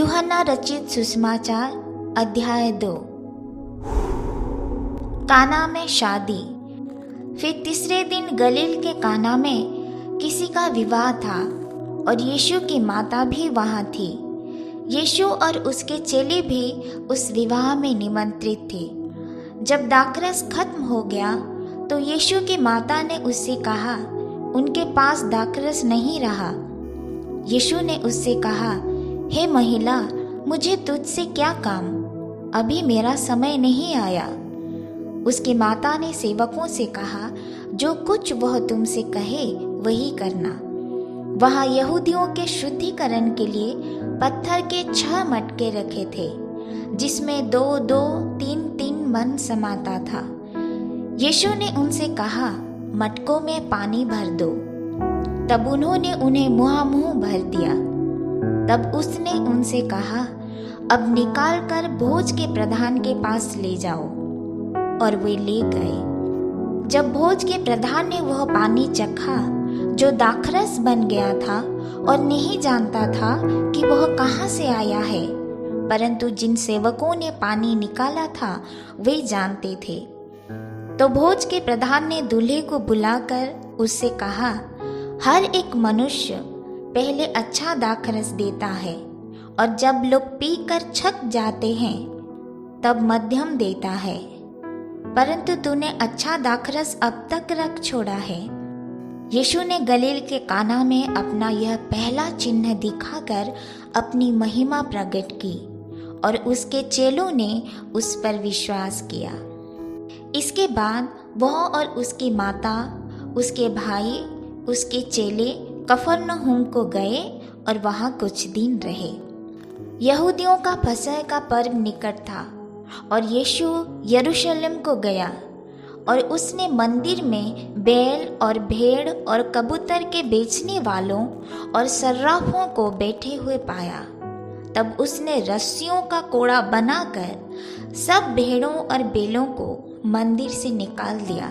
यूहन्ना रचित सुसमाचार अध्याय 2। काना में शादी। फिर तीसरे दिन गलील के काना में किसी का विवाह था और यीशु की माता भी वहां थी। यीशु और उसके चेले भी उस विवाह में निमंत्रित थे। जब दाखरस खत्म हो गया तो यीशु की माता ने उससे कहा, उनके पास दाखरस नहीं रहा। यीशु ने उससे कहा, हे महिला, मुझे तुझसे क्या काम? अभी मेरा समय नहीं आया। उसकी माता ने सेवकों से कहा, जो कुछ वह तुमसे कहे वही करना। वहाँ यहूदियों के शुद्धिकरण के लिए पत्थर के 6 मटके रखे थे, जिसमें 2-2, 3-3 मन समाता था। यीशु ने उनसे कहा, मटकों में पानी भर दो। तब उन्होंने उन्हें मुँह भर दिया। तब उसने उनसे कहा, अब निकाल कर भोज के प्रधान के पास ले जाओ। और वे ले गए। जब भोज के प्रधान ने वह पानी चखा जो दाखरस बन गया था और नहीं जानता था कि वह कहाँ से आया है, परंतु जिन सेवकों ने पानी निकाला था वे जानते थे, तो भोज के प्रधान ने दूल्हे को बुलाकर उससे कहा, हर एक मनुष्य पहले अच्छा दाखरस देता है और जब लोग पीकर छक जाते हैं तब मध्यम देता है, परंतु तूने अच्छा दाखरस अब तक रख छोड़ा है। यीशु ने गलील के काना में अपना यह पहला चिन्ह दिखाकर अपनी महिमा प्रकट की और उसके चेलों ने उस पर विश्वास किया। इसके बाद वह और उसकी माता, उसके भाई, उसके चेले कफरनहूम को गए और वहां कुछ दिन रहे। यहूदियों का फसह का पर्व निकट था और यीशु यरूशलेम को गया और उसने मंदिर में बैल और भेड़ और कबूतर के बेचने वालों और सर्राफों को बैठे हुए पाया। तब उसने रस्सियों का कोड़ा बनाकर सब भेड़ों और बैलों को मंदिर से निकाल दिया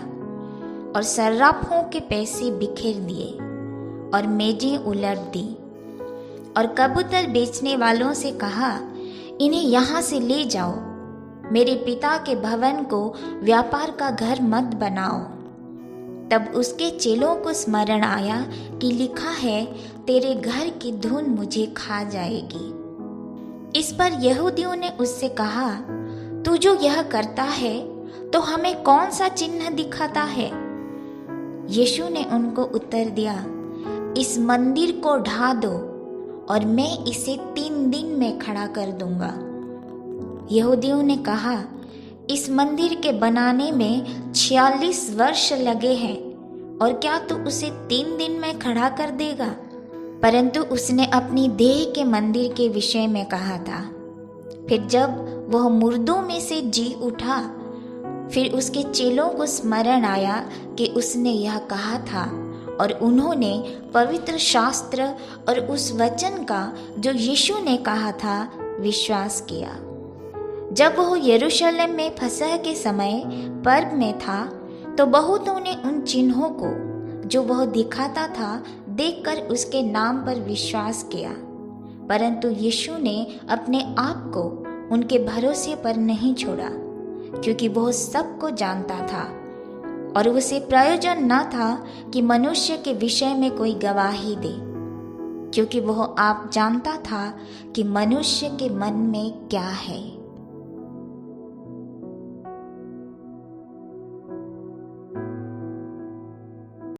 और सर्राफों के पैसे बिखेर दिए और मेजें उलट दी और कबूतर बेचने वालों से कहा, इन्हें यहाँ से ले जाओ, मेरे पिता के भवन को व्यापार का घर मत बनाओ। तब उसके चेलों को स्मरण आया कि लिखा है, तेरे घर की धूल मुझे खा जाएगी। इस पर यहूदियों ने उससे कहा, तू जो यह करता है तो हमें कौन सा चिन्ह दिखाता है? यीशु ने उनको उत्तर दिया, इस मंदिर को ढा दो और मैं इसे 3 दिन में खड़ा कर दूंगा। यहूदियों ने कहा, इस मंदिर के बनाने में 46 वर्ष लगे हैं और क्या तू उसे 3 दिन में खड़ा कर देगा? परंतु उसने अपनी देह के मंदिर के विषय में कहा था। फिर जब वह मुर्दों में से जी उठा, फिर उसके चेलों को स्मरण आया कि उसने यह कहा था और उन्होंने पवित्र शास्त्र और उस वचन का जो यीशु ने कहा था विश्वास किया। जब वह यरूशलेम में फसह के समय पर्व में था तो बहुतों ने उन चिन्हों को जो वह दिखाता था देखकर उसके नाम पर विश्वास किया, परंतु यीशु ने अपने आप को उनके भरोसे पर नहीं छोड़ा, क्योंकि वह सबको जानता था और उसे प्रयोजन न था कि मनुष्य के विषय में कोई गवाही दे, क्योंकि वह आप जानता था कि मनुष्य के मन में क्या है।